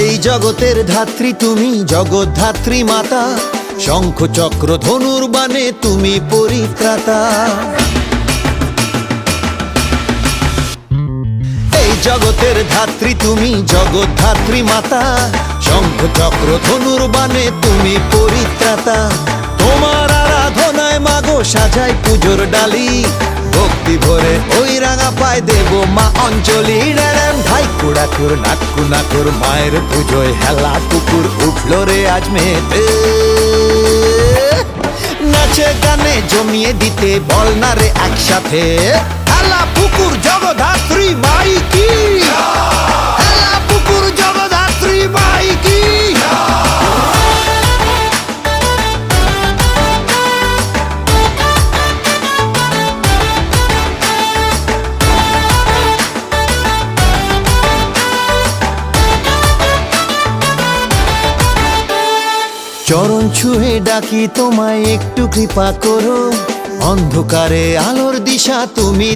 এই জগতের ধাত্রী তুমি, জগদ্ধাত্রী মাতা, শঙ্খ চক্র ধনুর বাণে তুমি পরিত্রাতা। এই জগতের ধাত্রী তুমি, জগদ্ধাত্রী মাতা, শঙ্খ চক্র ধনুর বাণে তুমি পরিত্রাতা। তোমার আরাধনায় মাগো সাজাই পুজোর ডালি, ভক্তি ভরে ওই রাঙা পায় দেব মা অঞ্জলি। রেড়েম ভাই কুড়াকুর নাক্কু নাকুর, মায়ের পুজোয় হেলা কুকুর উঠলো রে আজ মেতে। নাচে গানে জমিয়ে দিতে বল না রে একসাথে, হেলা পুকুর জগদ্ধাত্রী মাই কি, হেলা পুকুর জগদ্ধাত্রী মাই কি। চরণ ছুঁয়ে ডাকি তোমায় একটু কৃপা করো, অন্ধকারে আলোর দিশা তুমি।